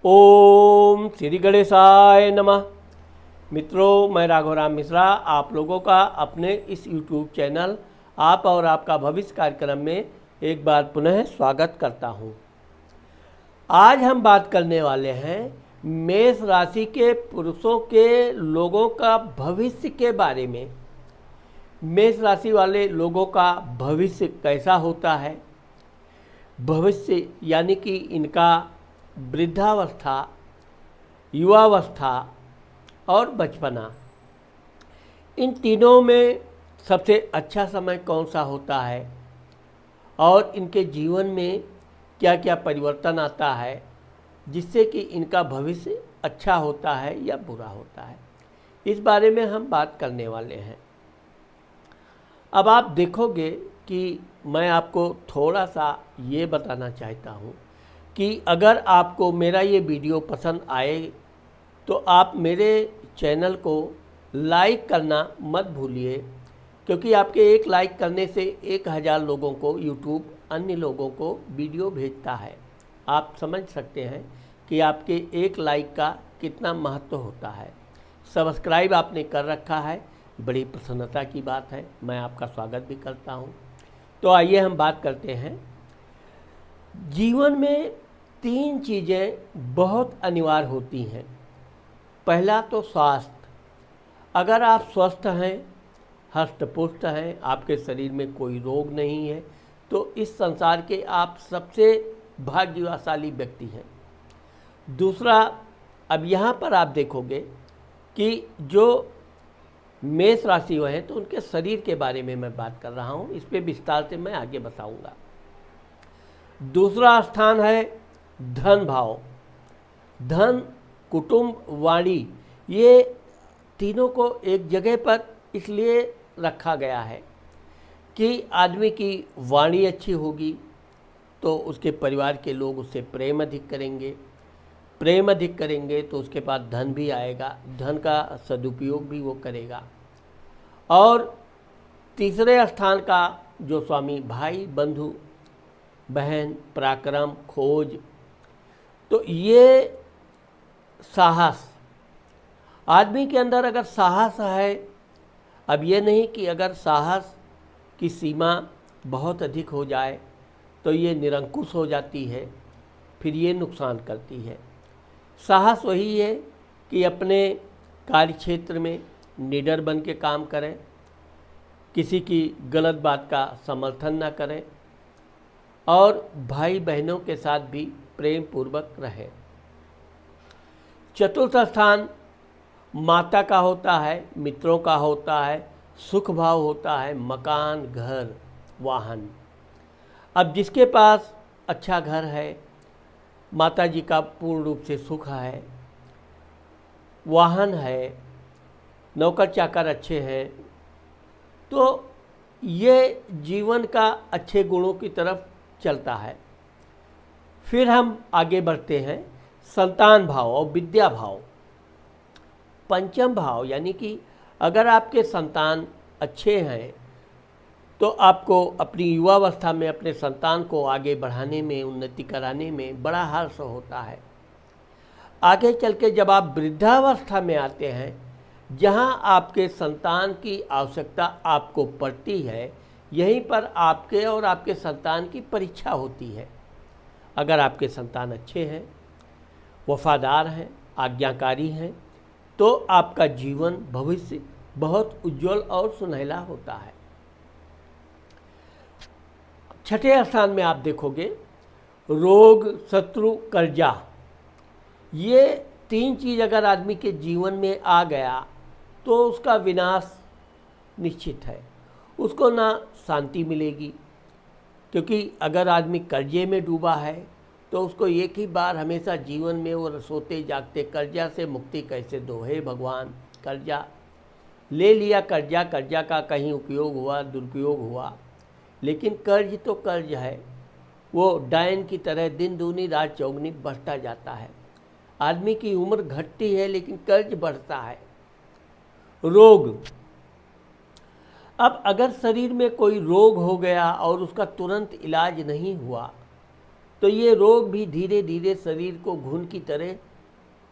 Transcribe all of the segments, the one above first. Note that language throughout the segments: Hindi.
ओम श्री गणेशाय नमः। मित्रों, मैं राघवराम मिश्रा आप लोगों का अपने इस YouTube चैनल आप और आपका भविष्य कार्यक्रम में एक बार पुनः स्वागत करता हूं। आज हम बात करने वाले हैं मेष राशि के पुरुषों के लोगों का भविष्य के बारे में। मेष राशि वाले लोगों का भविष्य कैसा होता है, भविष्य यानी कि इनका वृद्धावस्था, युवावस्था और बचपना, इन तीनों में सबसे अच्छा समय कौन सा होता है और इनके जीवन में क्या क्या परिवर्तन आता है जिससे कि इनका भविष्य अच्छा होता है या बुरा होता है, इस बारे में हम बात करने वाले हैं। अब आप देखोगे कि मैं आपको थोड़ा सा ये बताना चाहता हूँ कि अगर आपको मेरा ये वीडियो पसंद आए तो आप मेरे चैनल को लाइक करना मत भूलिए, क्योंकि आपके एक लाइक करने से 1000 लोगों को YouTube अन्य लोगों को वीडियो भेजता है। आप समझ सकते हैं कि आपके एक लाइक का कितना महत्व होता है। सब्सक्राइब आपने कर रखा है, बड़ी प्रसन्नता की बात है, मैं आपका स्वागत भी करता हूँ। तो आइए हम बात करते हैं। जीवन में 3 चीज़ें बहुत अनिवार्य होती हैं। पहला तो स्वास्थ्य। अगर आप स्वस्थ हैं, हष्ट-पुष्ट हैं, आपके शरीर में कोई रोग नहीं है, तो इस संसार के आप सबसे भाग्यशाली व्यक्ति हैं। दूसरा, अब यहाँ पर आप देखोगे कि जो मेष राशि वाले हैं तो उनके शरीर के बारे में मैं बात कर रहा हूँ, इस पर विस्तार से मैं आगे बताऊँगा। दूसरा स्थान है धन भाव। धन, कुटुंब, वाणी, ये तीनों को एक जगह पर इसलिए रखा गया है कि आदमी की वाणी अच्छी होगी तो उसके परिवार के लोग उससे प्रेम अधिक करेंगे, प्रेम अधिक करेंगे तो उसके पास धन भी आएगा, धन का सदुपयोग भी वो करेगा। और तीसरे स्थान का जो स्वामी भाई, बंधु, बहन, पराक्रम, खोज, तो ये साहस, आदमी के अंदर अगर साहस है, अब ये नहीं कि अगर साहस की सीमा बहुत अधिक हो जाए तो ये निरंकुश हो जाती है, फिर ये नुकसान करती है। साहस वही है कि अपने कार्य क्षेत्र में निडर बन के काम करें, किसी की गलत बात का समर्थन न करें और भाई बहनों के साथ भी प्रेम पूर्वक रहे। चतुर्थ स्थान माता का होता है, मित्रों का होता है, सुख भाव होता है, मकान, घर, वाहन। अब जिसके पास अच्छा घर है, माता जी का पूर्ण रूप से सुख है, वाहन है, नौकर चाकर अच्छे हैं, तो ये जीवन का अच्छे गुणों की तरफ चलता है। फिर हम आगे बढ़ते हैं संतान भाव और विद्या भाव। पंचम भाव यानी कि अगर आपके संतान अच्छे हैं तो आपको अपनी युवावस्था में अपने संतान को आगे बढ़ाने में, उन्नति कराने में बड़ा हर्ष होता है। आगे चल के जब आप वृद्धावस्था में आते हैं, जहां आपके संतान की आवश्यकता आपको पड़ती है, यहीं पर आपके और आपके संतान की परीक्षा होती है। अगर आपके संतान अच्छे हैं, वफादार हैं, आज्ञाकारी हैं, तो आपका जीवन भविष्य बहुत उज्जवल और सुनहला होता है। छठे स्थान में आप देखोगे रोग, शत्रु, कर्जा। ये 3 चीज़ अगर आदमी के जीवन में आ गया तो उसका विनाश निश्चित है, उसको ना शांति मिलेगी, क्योंकि अगर आदमी कर्जे में डूबा है तो उसको एक ही बार हमेशा जीवन में वो सोते जागते कर्जा से मुक्ति कैसे दो, हे भगवान। कर्जा ले लिया, कर्जा का कहीं उपयोग हुआ, दुरुपयोग हुआ, लेकिन कर्ज तो कर्ज है, वो डायन की तरह दिन दूनी रात चौगनी बढ़ता जाता है। आदमी की उम्र घटती है लेकिन कर्ज बढ़ता है। रोग, अब अगर शरीर में कोई रोग हो गया और उसका तुरंत इलाज नहीं हुआ तो ये रोग भी धीरे धीरे शरीर को घुन की तरह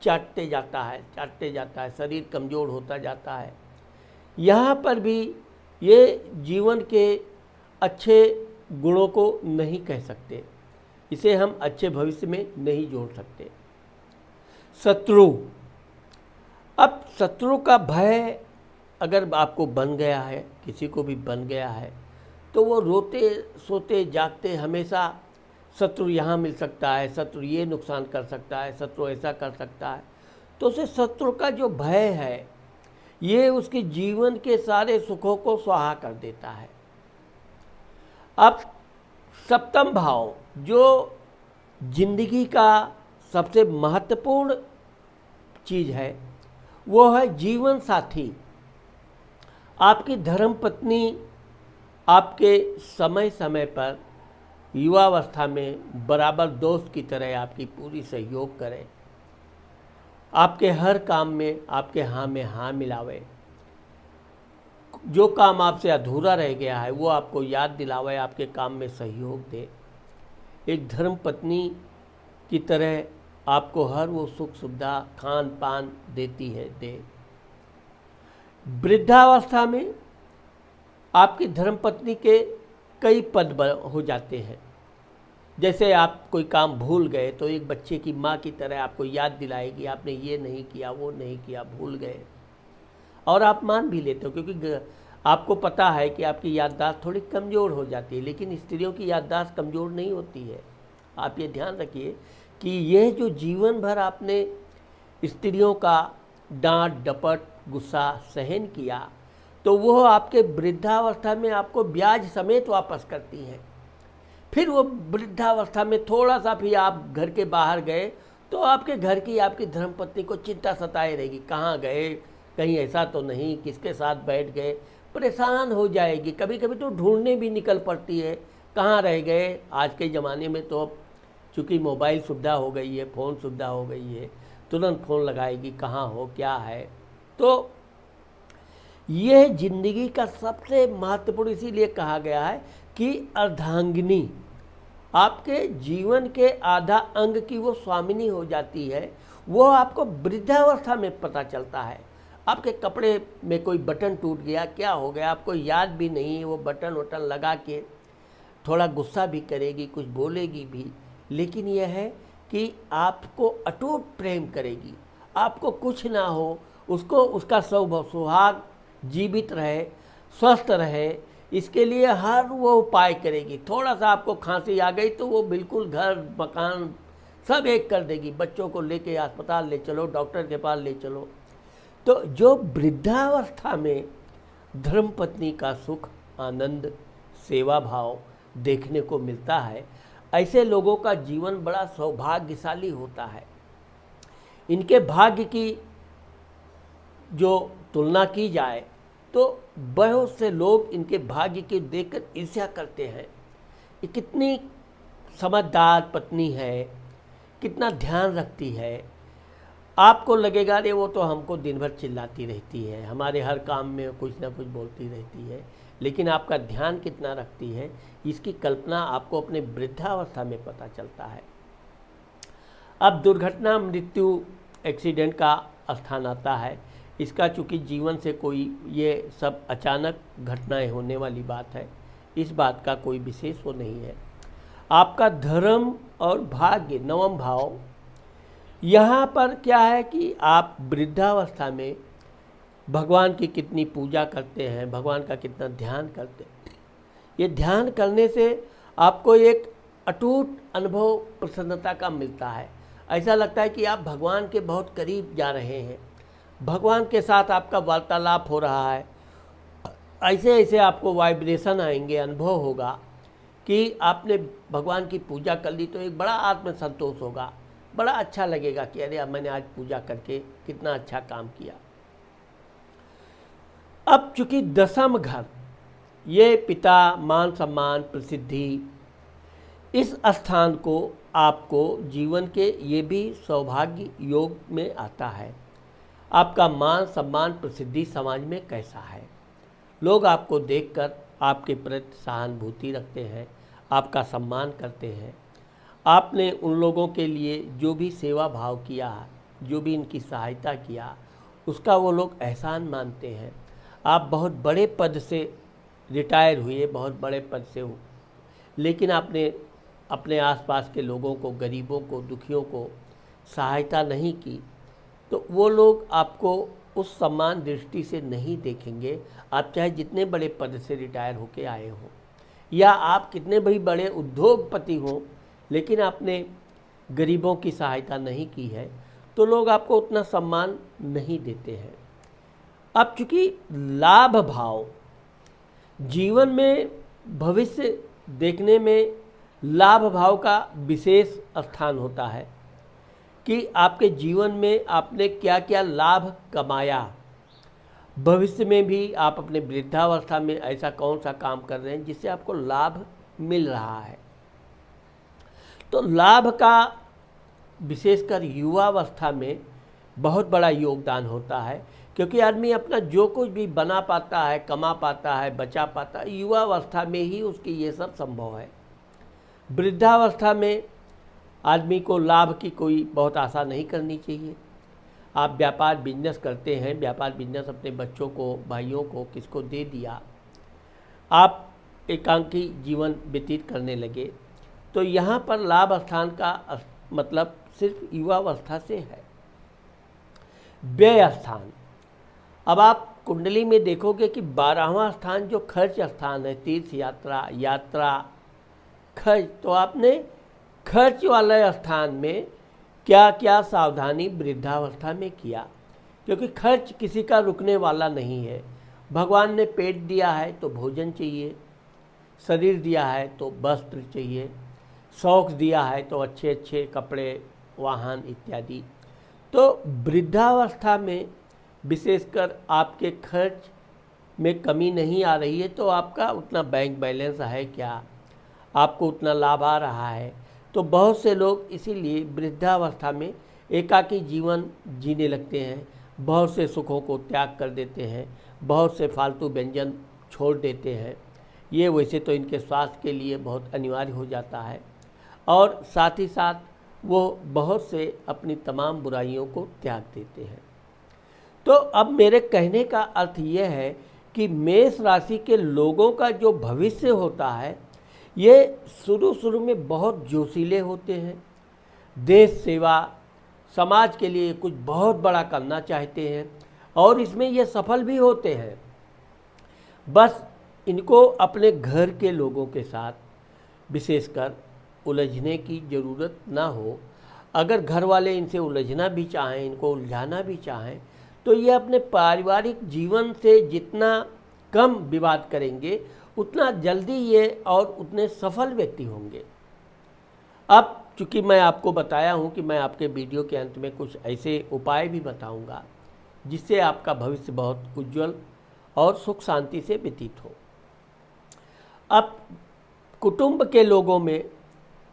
चाटते जाता है, शरीर कमज़ोर होता जाता है। यहाँ पर भी ये जीवन के अच्छे गुणों को नहीं कह सकते, इसे हम अच्छे भविष्य में नहीं जोड़ सकते। शत्रु, अब शत्रु का भय अगर आपको बन गया है, किसी को भी बन गया है, तो वो रोते सोते जागते हमेशा शत्रु यहाँ मिल सकता है, शत्रु ये नुकसान कर सकता है, शत्रु ऐसा कर सकता है। तो उसे शत्रु का जो भय है ये उसके जीवन के सारे सुखों को स्वाहा कर देता है। अब सप्तम भाव जो जिंदगी का सबसे महत्वपूर्ण चीज़ है वो है जीवन साथी। आपकी धर्मपत्नी आपके समय समय पर युवावस्था में बराबर दोस्त की तरह आपकी पूरी सहयोग करे, आपके हर काम में आपके हाँ में हाँ मिलावे, जो काम आपसे अधूरा रह गया है वो आपको याद दिलावे, आपके काम में सहयोग दे। एक धर्मपत्नी की तरह आपको हर वो सुख सुविधा खान पान देती है दे। वृद्धावस्था में आपकी धर्मपत्नी के कई पद हो जाते हैं। जैसे आप कोई काम भूल गए तो एक बच्चे की माँ की तरह आपको याद दिलाएगी, आपने ये नहीं किया, वो नहीं किया, भूल गए, और आप मान भी लेते हो क्योंकि आपको पता है कि आपकी याददाश्त थोड़ी कमज़ोर हो जाती है। लेकिन स्त्रियों की याददाश्त कमज़ोर नहीं होती है। आप ये ध्यान रखिए कि यह जो जीवन भर आपने स्त्रियों का डांट डपट गुस्सा सहन किया, तो वो आपके वृद्धावस्था में आपको ब्याज समेत वापस करती हैं। फिर वो वृद्धावस्था में थोड़ा सा भी आप घर के बाहर गए तो आपके घर की आपकी धर्मपत्नी को चिंता सताए रहेगी, कहाँ गए, कहीं ऐसा तो नहीं, किसके साथ बैठ गए, परेशान हो जाएगी। कभी कभी तो ढूंढने भी निकल पड़ती है, कहाँ रह गए। आज के ज़माने में तो चूँकि मोबाइल सुविधा हो गई है, फ़ोन सुविधा हो गई है, तुरंत फ़ोन लगाएगी, कहाँ हो, क्या है। तो यह जिंदगी का सबसे महत्वपूर्ण इसीलिए कहा गया है कि अर्धांगिनी, आपके जीवन के आधा अंग की वो स्वामिनी हो जाती है। वो आपको वृद्धावस्था में पता चलता है। आपके कपड़े में कोई बटन टूट गया, क्या हो गया, आपको याद भी नहीं, वो बटन वटन लगा के थोड़ा गुस्सा भी करेगी, कुछ बोलेगी भी, लेकिन यह है कि आपको अटूट प्रेम करेगी। आपको कुछ ना हो, उसको उसका सुहाग जीवित रहे, स्वस्थ रहे, इसके लिए हर वो उपाय करेगी। थोड़ा सा आपको खांसी आ गई तो वो बिल्कुल घर मकान सब एक कर देगी, बच्चों को लेके अस्पताल ले चलो, डॉक्टर के पास ले चलो। तो जो वृद्धावस्था में धर्मपत्नी का सुख आनंद सेवा भाव देखने को मिलता है, ऐसे लोगों का जीवन बड़ा सौभाग्यशाली होता है। इनके भाग्य की जो तुलना की जाए तो बहुत से लोग इनके भाग्य के देखकर ईर्ष्या करते हैं। ये कितनी समझदार पत्नी है, कितना ध्यान रखती है। आपको लगेगा अरे वो तो हमको दिन भर चिल्लाती रहती है, हमारे हर काम में कुछ ना कुछ बोलती रहती है, लेकिन आपका ध्यान कितना रखती है इसकी कल्पना आपको अपने वृद्धावस्था में पता चलता है। अब दुर्घटना मृत्यु एक्सीडेंट का स्थान आता है। इसका चूँकि जीवन से कोई ये सब अचानक घटनाएं होने वाली बात है, इस बात का कोई विशेष वो नहीं है। आपका धर्म और भाग्य नवम भाव, यहाँ पर क्या है कि आप वृद्धावस्था में भगवान की कितनी पूजा करते हैं, भगवान का कितना ध्यान करते हैं। ये ध्यान करने से आपको एक अटूट अनुभव प्रसन्नता का मिलता है। ऐसा लगता है कि आप भगवान के बहुत करीब जा रहे हैं, भगवान के साथ आपका वार्तालाप हो रहा है। ऐसे ऐसे आपको वाइब्रेशन आएंगे, अनुभव होगा कि आपने भगवान की पूजा कर ली, तो एक बड़ा आत्मसंतोष होगा, बड़ा अच्छा लगेगा कि अरे मैंने आज पूजा करके कितना अच्छा काम किया। अब चूँकि दशम घर ये पिता मान सम्मान प्रसिद्धि, इस स्थान को आपको जीवन के ये भी सौभाग्य योग में आता है। आपका मान सम्मान प्रसिद्धि समाज में कैसा है, लोग आपको देखकर आपके प्रति सहानुभूति रखते हैं, आपका सम्मान करते हैं, आपने उन लोगों के लिए जो भी सेवा भाव किया, जो भी इनकी सहायता किया, उसका वो लोग एहसान मानते हैं। आप बहुत बड़े पद से रिटायर हुए, बहुत बड़े पद से हो, लेकिन आपने अपने आसपास के लोगों को, गरीबों को, दुखियों को सहायता नहीं की, तो वो लोग आपको उस सम्मान दृष्टि से नहीं देखेंगे। आप चाहे जितने बड़े पद से रिटायर होके आए हों, या आप कितने भी बड़े उद्योगपति हों, लेकिन आपने गरीबों की सहायता नहीं की है, तो लोग आपको उतना सम्मान नहीं देते हैं। अब चूँकि लाभ भाव जीवन में, भविष्य देखने में लाभ भाव का विशेष स्थान होता है कि आपके जीवन में आपने क्या क्या लाभ कमाया, भविष्य में भी आप अपने वृद्धावस्था में ऐसा कौन सा काम कर रहे हैं जिससे आपको लाभ मिल रहा है। तो लाभ का विशेषकर युवावस्था में बहुत बड़ा योगदान होता है, क्योंकि आदमी अपना जो कुछ भी बना पाता है, कमा पाता है, बचा पाता है, युवावस्था में ही उसकी ये सब संभव है। वृद्धावस्था में आदमी को लाभ की कोई बहुत आशा नहीं करनी चाहिए। आप व्यापार बिजनेस करते हैं, व्यापार बिजनेस अपने बच्चों को, भाइयों को, किसको दे दिया, आप एकांकी जीवन व्यतीत करने लगे, तो यहाँ पर लाभ स्थान का मतलब सिर्फ युवावस्था से है। व्यय स्थान, अब आप कुंडली में देखोगे कि 12वां स्थान जो खर्च स्थान है, तीर्थ यात्रा, यात्रा, खर्च, तो आपने खर्च वाले स्थान में क्या क्या सावधानी वृद्धावस्था में किया, क्योंकि खर्च किसी का रुकने वाला नहीं है। भगवान ने पेट दिया है तो भोजन चाहिए, शरीर दिया है तो वस्त्र चाहिए, शौक दिया है तो अच्छे अच्छे कपड़े, वाहन इत्यादि। तो वृद्धावस्था में विशेषकर आपके खर्च में कमी नहीं आ रही है, तो आपका उतना बैंक बैलेंस है क्या, आपको उतना लाभ आ रहा है। तो बहुत से लोग इसीलिए वृद्धावस्था में एकाकी जीवन जीने लगते हैं, बहुत से सुखों को त्याग कर देते हैं, बहुत से फालतू व्यंजन छोड़ देते हैं। ये वैसे तो इनके स्वास्थ्य के लिए बहुत अनिवार्य हो जाता है, और साथ ही साथ वो बहुत से अपनी तमाम बुराइयों को त्याग देते हैं। तो अब मेरे कहने का अर्थ ये है कि मेष राशि के लोगों का जो भविष्य होता है, ये शुरू में बहुत जोशीले होते हैं, देश सेवा, समाज के लिए कुछ बहुत बड़ा करना चाहते हैं, और इसमें ये सफल भी होते हैं। बस इनको अपने घर के लोगों के साथ विशेषकर उलझने की ज़रूरत ना हो। अगर घर वाले इनसे उलझना भी चाहें, इनको उलझाना भी चाहें, तो ये अपने पारिवारिक जीवन से जितना कम विवाद करेंगे, उतना जल्दी ये और उतने सफल व्यक्ति होंगे। अब चूँकि मैं आपको बताया हूँ कि मैं आपके वीडियो के अंत में कुछ ऐसे उपाय भी बताऊँगा जिससे आपका भविष्य बहुत उज्जवल और सुख शांति से व्यतीत हो। अब कुटुंब के लोगों में,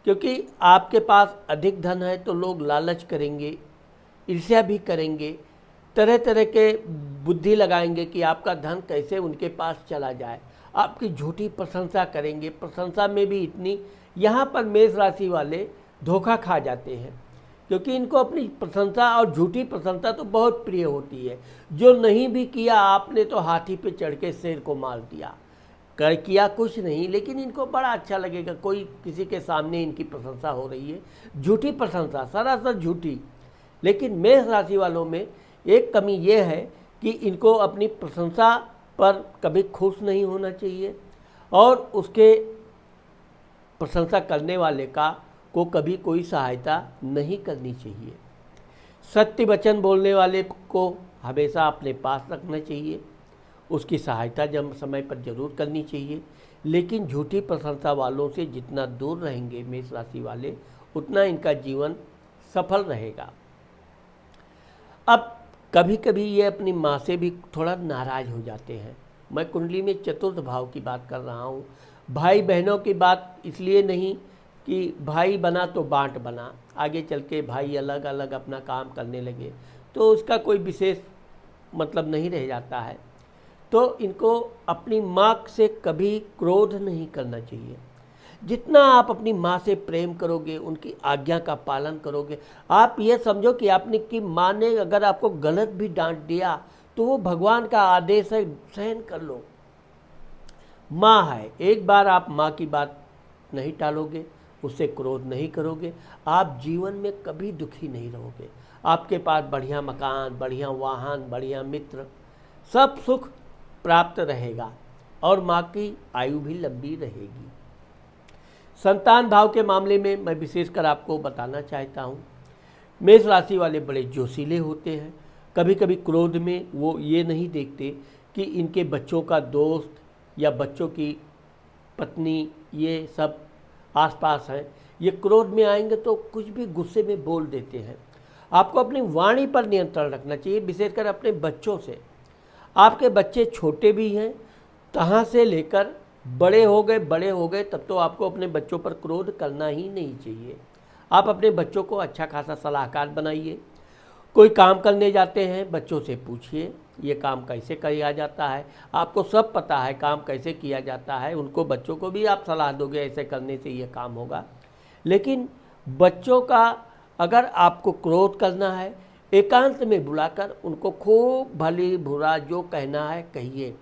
क्योंकि आपके पास अधिक धन है तो लोग लालच करेंगे, ईर्ष्या भी करेंगे, तरह तरह के बुद्धि लगाएंगे कि आपका धन कैसे उनके पास चला जाए, आपकी झूठी प्रशंसा करेंगे। प्रशंसा में भी इतनी, यहाँ पर मेष राशि वाले धोखा खा जाते हैं, क्योंकि इनको अपनी प्रशंसा और झूठी प्रशंसा तो बहुत प्रिय होती है। जो नहीं भी किया आपने तो हाथी पे चढ़ के शेर को मार दिया, कर किया कुछ नहीं, लेकिन इनको बड़ा अच्छा लगेगा, कोई किसी के सामने इनकी प्रशंसा हो रही है, झूठी प्रशंसा, सरासर झूठी। लेकिन मेष राशि वालों में एक कमी ये है कि इनको अपनी प्रशंसा पर कभी खुश नहीं होना चाहिए, और उसके प्रशंसा करने वाले को कभी कोई सहायता नहीं करनी चाहिए। सत्य वचन बोलने वाले को हमेशा अपने पास रखना चाहिए, उसकी सहायता जब समय पर जरूर करनी चाहिए, लेकिन झूठी प्रशंसा वालों से जितना दूर रहेंगे मेष राशि वाले, उतना इनका जीवन सफल रहेगा। अब कभी कभी ये अपनी माँ से भी थोड़ा नाराज़ हो जाते हैं। मैं कुंडली में चतुर्थ भाव की बात कर रहा हूँ। भाई बहनों की बात इसलिए नहीं कि भाई बना तो बांट बना, आगे चल के भाई अलग अलग अपना काम करने लगे तो उसका कोई विशेष मतलब नहीं रह जाता है। तो इनको अपनी माँ से कभी क्रोध नहीं करना चाहिए, जितना आप अपनी माँ से प्रेम करोगे, उनकी आज्ञा का पालन करोगे, आप ये समझो कि आपने की माँ ने अगर आपको गलत भी डांट दिया तो वो भगवान का आदेश है, सहन कर लो। माँ है, एक बार आप माँ की बात नहीं टालोगे, उससे क्रोध नहीं करोगे, आप जीवन में कभी दुखी नहीं रहोगे। आपके पास बढ़िया मकान, बढ़िया वाहन, बढ़िया मित्र, सब सुख प्राप्त रहेगा और माँ की आयु भी लंबी रहेगी। संतान भाव के मामले में मैं विशेषकर आपको बताना चाहता हूँ, मेष राशि वाले बड़े जोशीले होते हैं। कभी कभी क्रोध में वो ये नहीं देखते कि इनके बच्चों का दोस्त या बच्चों की पत्नी ये सब आसपास हैं, ये क्रोध में आएंगे तो कुछ भी गुस्से में बोल देते हैं। आपको अपनी वाणी पर नियंत्रण रखना चाहिए, विशेषकर अपने बच्चों से। आपके बच्चे छोटे भी हैं, तहाँ से लेकर बड़े हो गए तब तो आपको अपने बच्चों पर क्रोध करना ही नहीं चाहिए। आप अपने बच्चों को अच्छा खासा सलाहकार बनाइए। कोई काम करने जाते हैं, बच्चों से पूछिए ये काम कैसे किया जाता है, आपको सब पता है काम कैसे किया जाता है। उनको बच्चों को भी आप सलाह दोगे ऐसे करने से ये काम होगा। लेकिन बच्चों का अगर आपको क्रोध करना है, एकांत में बुलाकर उनको खूब भली बुरा जो कहना है कहिए।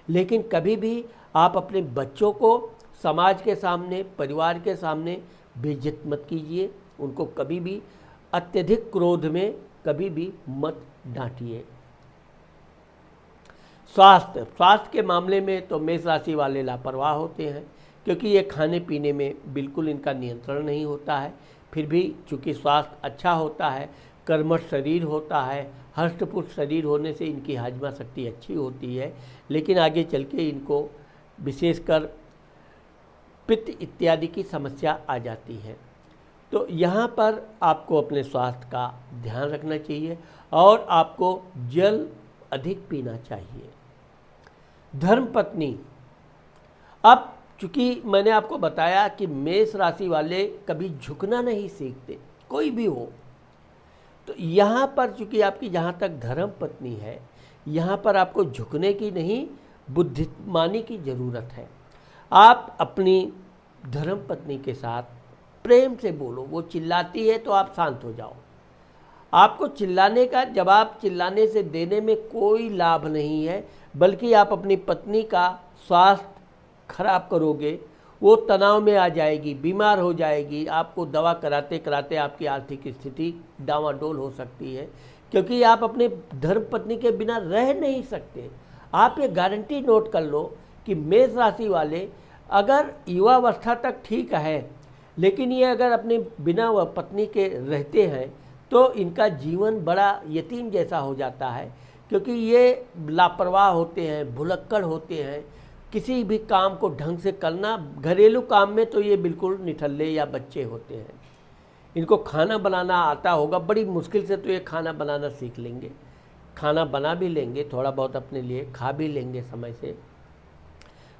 लेकिन कभी भी आप अपने बच्चों को समाज के सामने, परिवार के सामने बेइज्जत मत कीजिए। उनको कभी भी अत्यधिक क्रोध में कभी भी मत डांटिए। स्वास्थ्य के मामले में तो मेष राशि वाले लापरवाह होते हैं, क्योंकि ये खाने पीने में बिल्कुल इनका नियंत्रण नहीं होता है। फिर भी चूँकि स्वास्थ्य अच्छा होता है, कर्मठ शरीर होता है, हष्टपुष्ट शरीर होने से इनकी हाजमा शक्ति अच्छी होती है, लेकिन आगे चल के इनको विशेषकर पित्त इत्यादि की समस्या आ जाती है। तो यहाँ पर आपको अपने स्वास्थ्य का ध्यान रखना चाहिए और आपको जल अधिक पीना चाहिए। धर्मपत्नी, अब चूँकि मैंने आपको बताया कि मेष राशि वाले कभी झुकना नहीं सीखते, कोई भी हो, तो यहाँ पर चूँकि आपकी जहाँ तक धर्मपत्नी है, यहाँ पर आपको झुकने की नहीं, बुद्धिमानी की ज़रूरत है। आप अपनी धर्मपत्नी के साथ प्रेम से बोलो। वो चिल्लाती है तो आप शांत हो जाओ। आपको चिल्लाने का जवाब चिल्लाने से देने में कोई लाभ नहीं है, बल्कि आप अपनी पत्नी का स्वास्थ्य खराब करोगे। वो तनाव में आ जाएगी, बीमार हो जाएगी, आपको दवा कराते कराते आपकी आर्थिक स्थिति डावाडोल हो सकती है, क्योंकि आप अपने धर्मपत्नी के बिना रह नहीं सकते। आप ये गारंटी नोट कर लो कि मेष राशि वाले अगर युवावस्था तक ठीक है, लेकिन ये अगर अपने बिना पत्नी के रहते हैं तो इनका जीवन बड़ा यतीम जैसा हो जाता है, क्योंकि ये लापरवाह होते हैं, भुलक्कड़ होते हैं। किसी भी काम को ढंग से करना, घरेलू काम में तो ये बिल्कुल निठल्ले या बच्चे होते हैं। इनको खाना बनाना आता होगा, बड़ी मुश्किल से तो ये खाना बनाना सीख लेंगे, खाना बना भी लेंगे, थोड़ा बहुत अपने लिए खा भी लेंगे समय से।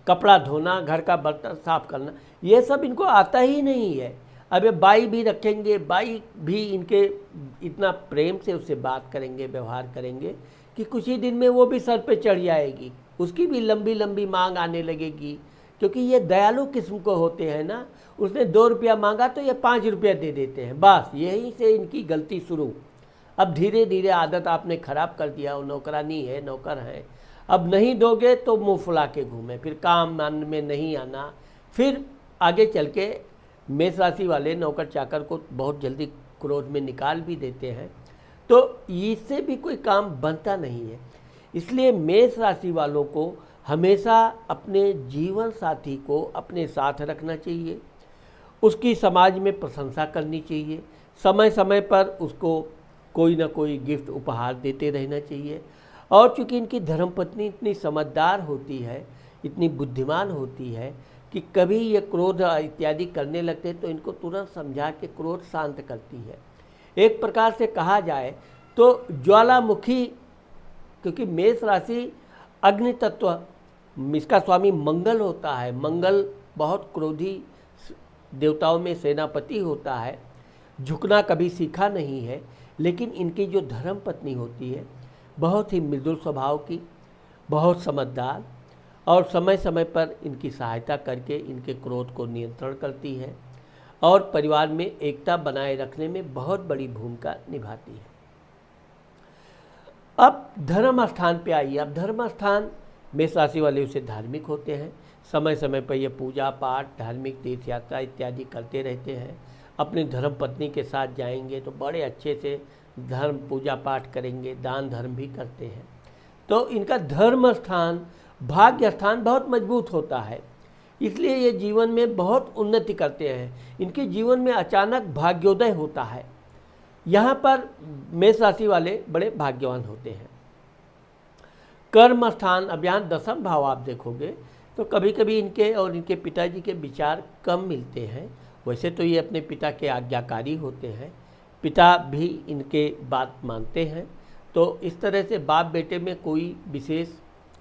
कपड़ा धोना, घर का बर्तन साफ करना, ये सब इनको आता ही नहीं है। अब ये बाई भी रखेंगे, बाई भी इनके इतना प्रेम से उससे बात करेंगे, व्यवहार करेंगे कि कुछ ही दिन में वो भी सर पे चढ़ जाएगी, उसकी भी लंबी लंबी मांग आने लगेगी, क्योंकि ये दयालु किस्म को होते हैं ना। उसने 2 रुपया मांगा तो ये 5 रुपया दे देते हैं, बस यहीं से इनकी गलती शुरू। अब धीरे धीरे आदत आपने ख़राब कर दिया, वो नौकरानी है, नौकर है, अब नहीं दोगे तो मुँह फुला के घूमे, फिर काम में नहीं आना। फिर आगे चल के मेष राशि वाले नौकर चाकर को बहुत जल्दी क्रोध में निकाल भी देते हैं, तो इससे भी कोई काम बनता नहीं है। इसलिए मेष राशि वालों को हमेशा अपने जीवन साथी को अपने साथ रखना चाहिए, उसकी समाज में प्रशंसा करनी चाहिए, समय समय पर उसको कोई ना कोई गिफ्ट उपहार देते रहना चाहिए। और चूँकि इनकी धर्मपत्नी इतनी समझदार होती है, इतनी बुद्धिमान होती है कि कभी ये क्रोध इत्यादि करने लगते हैं तो इनको तुरंत समझा के क्रोध शांत करती है। एक प्रकार से कहा जाए तो ज्वालामुखी, क्योंकि मेष राशि अग्नि तत्व, इसका स्वामी मंगल होता है। मंगल बहुत क्रोधी देवताओं में सेनापति होता है, झुकना कभी सीखा नहीं है। लेकिन इनकी जो धर्म पत्नी होती है बहुत ही मृदुल स्वभाव की, बहुत समझदार और समय समय पर इनकी सहायता करके इनके क्रोध को नियंत्रण करती है और परिवार में एकता बनाए रखने में बहुत बड़ी भूमिका निभाती है। अब धर्म स्थान पे आइए। अब धर्म स्थान मेष राशि वाले उसे धार्मिक होते हैं। समय समय पर ये पूजा पाठ, धार्मिक तीर्थ यात्रा इत्यादि करते रहते हैं। अपनी धर्म पत्नी के साथ जाएंगे तो बड़े अच्छे से धर्म पूजा पाठ करेंगे, दान धर्म भी करते हैं। तो इनका धर्म स्थान, भाग्य स्थान बहुत मजबूत होता है, इसलिए ये जीवन में बहुत उन्नति करते हैं। इनके जीवन में अचानक भाग्योदय होता है। यहाँ पर मेष राशि वाले बड़े भाग्यवान होते हैं। कर्म स्थान, अब यहाँ दसम भाव आप देखोगे तो कभी कभी इनके और इनके पिताजी के विचार कम मिलते हैं। वैसे तो ये अपने पिता के आज्ञाकारी होते हैं, पिता भी इनके बात मानते हैं। तो इस तरह से बाप बेटे में कोई विशेष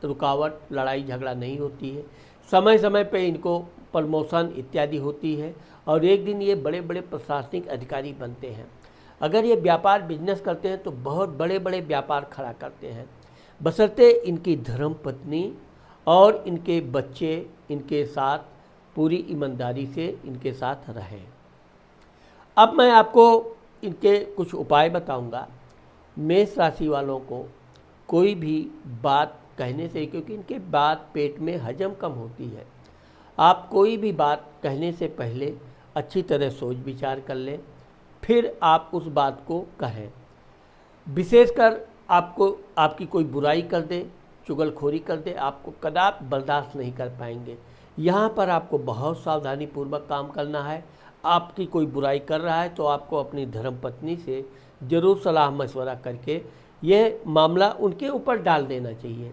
रुकावट, लड़ाई झगड़ा नहीं होती है। समय समय पे इनको प्रमोशन इत्यादि होती है और एक दिन ये बड़े बड़े प्रशासनिक अधिकारी बनते हैं। अगर ये व्यापार बिजनेस करते हैं तो बहुत बड़े बड़े व्यापार खड़ा करते हैं, बशर्ते इनकी धर्म पत्नी और इनके बच्चे इनके साथ पूरी ईमानदारी से इनके साथ रहें। अब मैं आपको इनके कुछ उपाय बताऊंगा। मेष राशि वालों को कोई भी बात कहने से, क्योंकि इनके बात पेट में हजम कम होती है, आप कोई भी बात कहने से पहले अच्छी तरह सोच विचार कर लें, फिर आप उस बात को कहें। विशेषकर आपकी कोई बुराई कर दे, चुगलखोरी कर दे, आपको कदापि बर्दाश्त नहीं कर पाएंगे। यहाँ पर आपको बहुत सावधानी पूर्वक काम करना है। आपकी कोई बुराई कर रहा है तो आपको अपनी धर्मपत्नी से ज़रूर सलाह मशवरा करके यह मामला उनके ऊपर डाल देना चाहिए।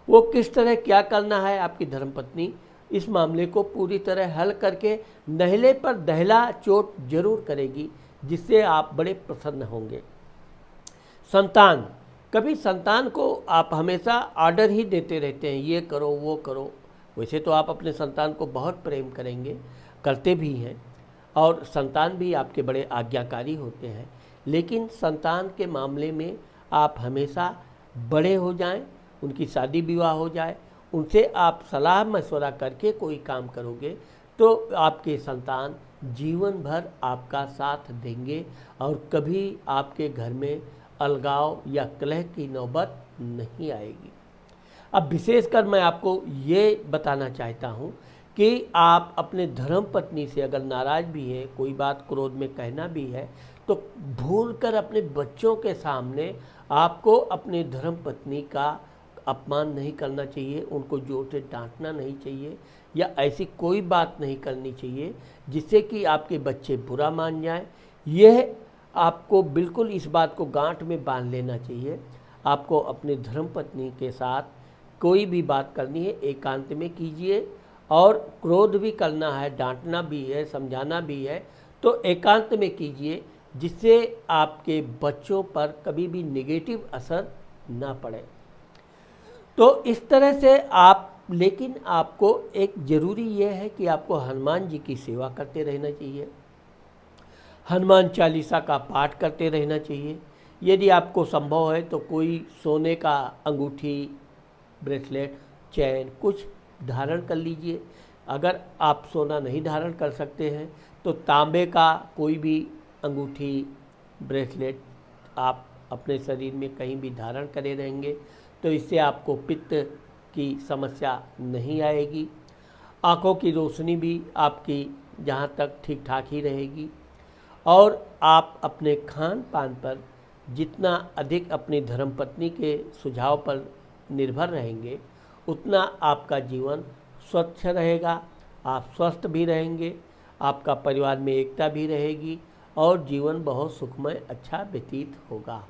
वो किस तरह क्या करना है, आपकी धर्मपत्नी इस मामले को पूरी तरह हल करके नहले पर दहला चोट जरूर करेगी, जिससे आप बड़े प्रसन्न होंगे। संतान, कभी संतान को आप हमेशा ऑर्डर ही देते रहते हैं, ये करो वो करो। वैसे तो आप अपने संतान को बहुत प्रेम करेंगे, करते भी हैं, और संतान भी आपके बड़े आज्ञाकारी होते हैं, लेकिन संतान के मामले में आप हमेशा बड़े हो जाएं, उनकी शादी विवाह हो जाए, उनसे आप सलाह मशवरा करके कोई काम करोगे तो आपके संतान जीवन भर आपका साथ देंगे और कभी आपके घर में अलगाव या कलह की नौबत नहीं आएगी। अब विशेषकर मैं आपको ये बताना चाहता हूँ कि आप अपने धर्म पत्नी से अगर नाराज़ भी हैं, कोई बात क्रोध में कहना भी है, तो भूलकर अपने बच्चों के सामने आपको अपने धर्म पत्नी का अपमान नहीं करना चाहिए, उनको जोर से डांटना नहीं चाहिए या ऐसी कोई बात नहीं करनी चाहिए जिससे कि आपके बच्चे बुरा मान जाएं। यह आपको बिल्कुल इस बात को गांठ में बांध लेना चाहिए। आपको अपने धर्म पत्नी के साथ कोई भी बात करनी है एकांत में कीजिए, और क्रोध भी करना है, डांटना भी है, समझाना भी है तो एकांत में कीजिए, जिससे आपके बच्चों पर कभी भी नेगेटिव असर ना पड़े। तो इस तरह से आप, लेकिन आपको एक ज़रूरी यह है कि आपको हनुमान जी की सेवा करते रहना चाहिए, हनुमान चालीसा का पाठ करते रहना चाहिए। यदि आपको संभव है तो कोई सोने का अंगूठी, ब्रेसलेट, चैन कुछ धारण कर लीजिए। अगर आप सोना नहीं धारण कर सकते हैं तो तांबे का कोई भी अंगूठी, ब्रेसलेट आप अपने शरीर में कहीं भी धारण करे रहेंगे तो इससे आपको पित्त की समस्या नहीं आएगी। आँखों की रोशनी भी आपकी जहाँ तक ठीक ठाक ही रहेगी, और आप अपने खान पान पर जितना अधिक अपनी धर्मपत्नी के सुझाव पर निर्भर रहेंगे उतना आपका जीवन स्वच्छ रहेगा, आप स्वस्थ भी रहेंगे, आपका परिवार में एकता भी रहेगी और जीवन बहुत सुखमय अच्छा व्यतीत होगा।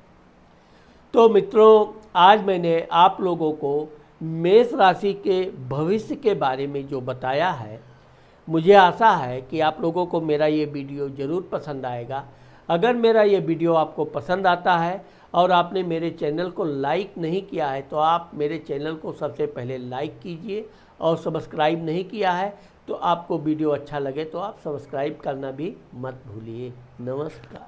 तो मित्रों, आज मैंने आप लोगों को मेष राशि के भविष्य के बारे में जो बताया है, मुझे आशा है कि आप लोगों को मेरा ये वीडियो ज़रूर पसंद आएगा। अगर मेरा ये वीडियो आपको पसंद आता है और आपने मेरे चैनल को लाइक नहीं किया है तो आप मेरे चैनल को सबसे पहले लाइक कीजिए, और सब्सक्राइब नहीं किया है तो आपको वीडियो अच्छा लगे तो आप सब्सक्राइब करना भी मत भूलिए। नमस्कार।